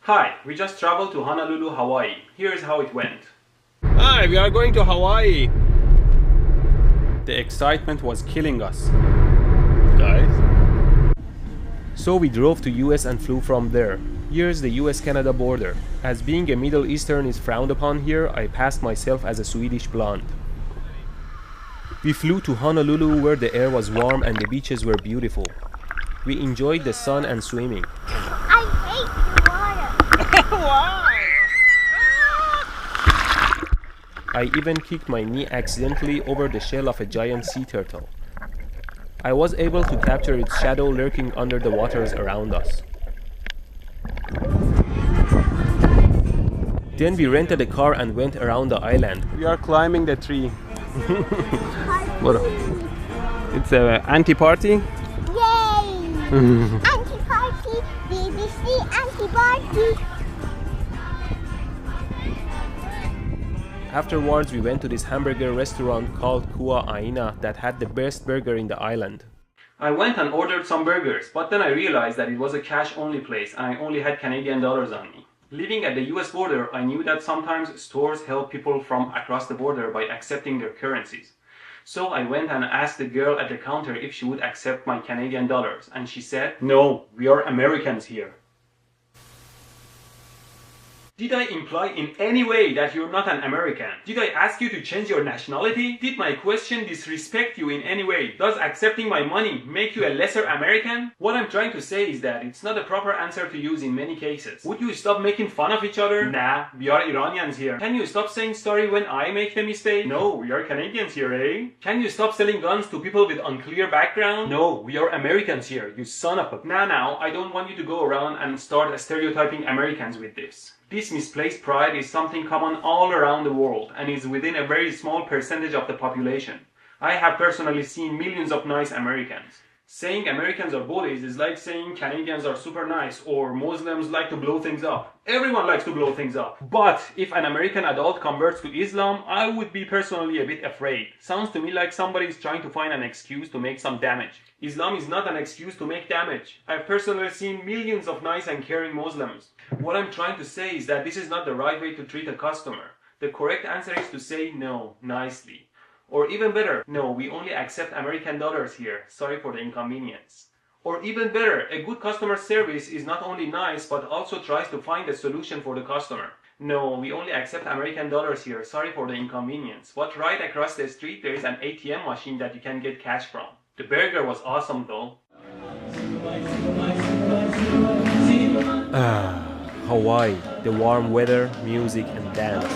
Hi, we just traveled to Honolulu, Hawaii. Here's how it went. Hi, we are going to Hawaii. The excitement was killing us. Guys. So we drove to US and flew from there. Here's the US-Canada border. As being a Middle Eastern is frowned upon here, I passed myself as a Swedish blonde. We flew to Honolulu where the air was warm and the beaches were beautiful. We enjoyed the sun and swimming. I hate water. Why? I even kicked my knee accidentally over the shell of a giant sea turtle. I was able to capture its shadow lurking under the waters around us. Then we rented a car and went around the island. We are climbing the tree. What? It's an anti-party? Yay! Anti-party, BBC anti-party. Afterwards, we went to this hamburger restaurant called Kua Aina that had the best burger in the island. I went and ordered some burgers, but then I realized that it was a cash-only place and I only had Canadian dollars on me. Living at the US border, I knew that sometimes stores help people from across the border by accepting their currencies. So I went and asked the girl at the counter if she would accept my Canadian dollars, and she said, "No, we are Americans here." Did I imply in any way that you're not an American? Did I ask you to change your nationality? Did my question disrespect you in any way? Does accepting my money make you a lesser American? What I'm trying to say is that it's not a proper answer to use in many cases. Would you stop making fun of each other? Nah, we are Iranians here. Can you stop saying sorry when I make the mistake? No, we are Canadians here, eh? Can you stop selling guns to people with unclear background? No, we are Americans here, you son of a... Now, I don't want you to go around and start stereotyping Americans with this. This misplaced pride is something common all around the world and is within a very small percentage of the population. I have personally seen millions of nice Americans. Saying Americans are bullies is like saying Canadians are super nice or Muslims like to blow things up. Everyone likes to blow things up. But if an American adult converts to Islam, I would be personally a bit afraid. Sounds to me like somebody is trying to find an excuse to make some damage. Islam is not an excuse to make damage. I've personally seen millions of nice and caring Muslims. What I'm trying to say is that this is not the right way to treat a customer. The correct answer is to say no, nicely. Or even better, no, we only accept American dollars here. Sorry for the inconvenience. Or even better, a good customer service is not only nice but also tries to find a solution for the customer. No, we only accept American dollars here. Sorry for the inconvenience. But right across the street there is an ATM machine that you can get cash from. The burger was awesome though. Hawaii, the warm weather, music and dance.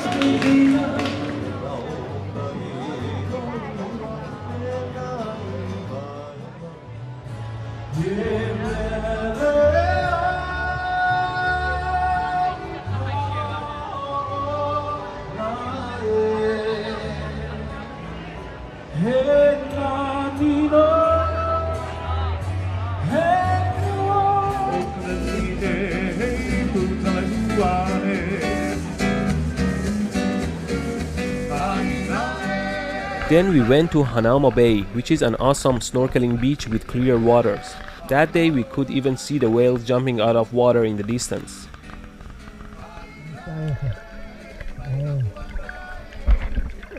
Then we went to Hanauma Bay, which is an awesome snorkeling beach with clear waters. That day we could even see the whales jumping out of water in the distance.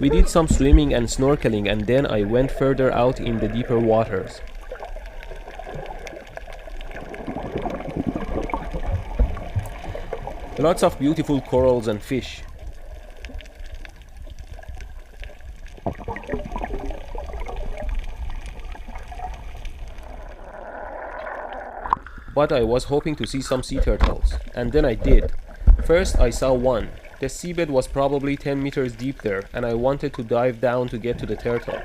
We did some swimming and snorkeling and then I went further out in the deeper waters. Lots of beautiful corals and fish. But I was hoping to see some sea turtles, and then I did. First I saw one. The seabed was probably 10 meters deep there, and I wanted to dive down to get to the turtle.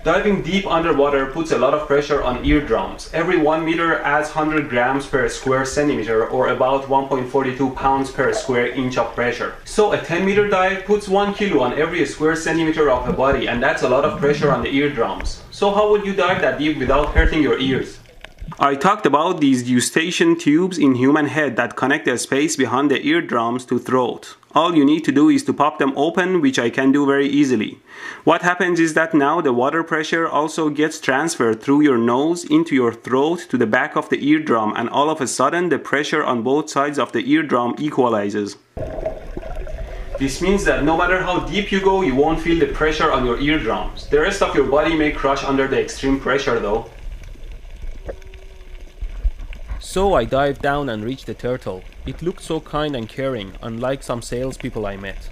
Diving deep underwater puts a lot of pressure on eardrums. Every 1 meter adds 100 grams per square centimeter or about 1.42 pounds per square inch of pressure. So a 10-meter dive puts 1 kilo on every square centimeter of a body, and that's a lot of pressure on the eardrums. So how would you dive that deep without hurting your ears? I talked about these eustachian tubes in human head that connect the space behind the eardrums to throat. All you need to do is to pop them open, which I can do very easily. What happens is that now the water pressure also gets transferred through your nose into your throat to the back of the eardrum, and all of a sudden the pressure on both sides of the eardrum equalizes. This means that no matter how deep you go, you won't feel the pressure on your eardrums. The rest of your body may crush under the extreme pressure though. So I dived down and reached the turtle. It looked so kind and caring, unlike some salespeople I met.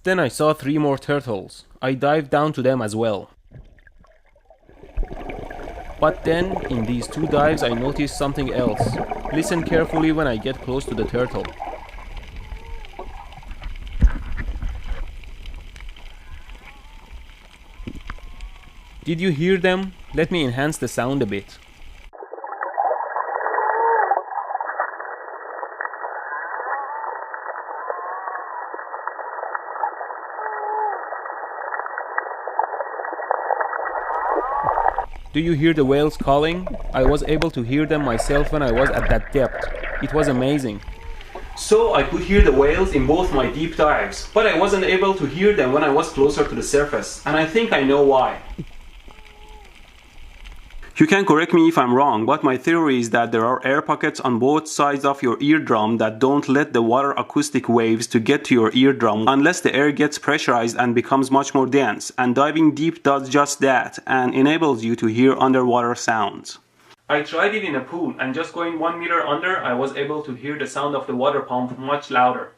Then I saw 3 more turtles. I dived down to them as well. But then, in these 2 dives, I noticed something else. Listen carefully when I get close to the turtle. Did you hear them? Let me enhance the sound a bit. Do you hear the whales calling? I was able to hear them myself when I was at that depth. It was amazing. So I could hear the whales in both my deep dives, but I wasn't able to hear them when I was closer to the surface, and I think I know why. You can correct me if I'm wrong, but my theory is that there are air pockets on both sides of your eardrum that don't let the water acoustic waves to get to your eardrum unless the air gets pressurized and becomes much more dense, and diving deep does just that and enables you to hear underwater sounds. I tried it in a pool, and just going 1 meter under, I was able to hear the sound of the water pump much louder.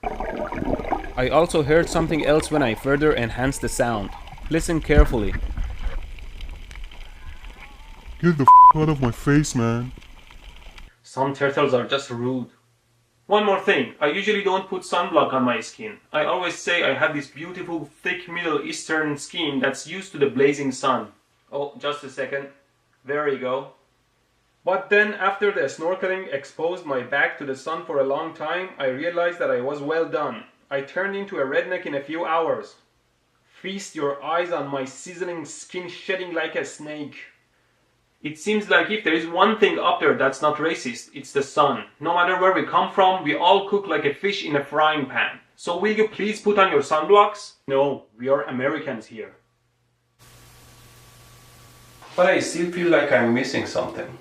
I also heard something else when I further enhanced the sound. Listen carefully. Get the out of my face, man. Some turtles are just rude. One more thing, I usually don't put sunblock on my skin. I always say I have this beautiful, thick Middle Eastern skin that's used to the blazing sun. Oh, just a second. There you go. But then, after the snorkeling exposed my back to the sun for a long time, I realized that I was well done. I turned into a redneck in a few hours. Feast your eyes on my sizzling skin shedding like a snake. It seems like if there is one thing up there that's not racist, it's the sun. No matter where we come from, we all cook like a fish in a frying pan. So will you please put on your sunblocks? No, we are Americans here. But I still feel like I'm missing something.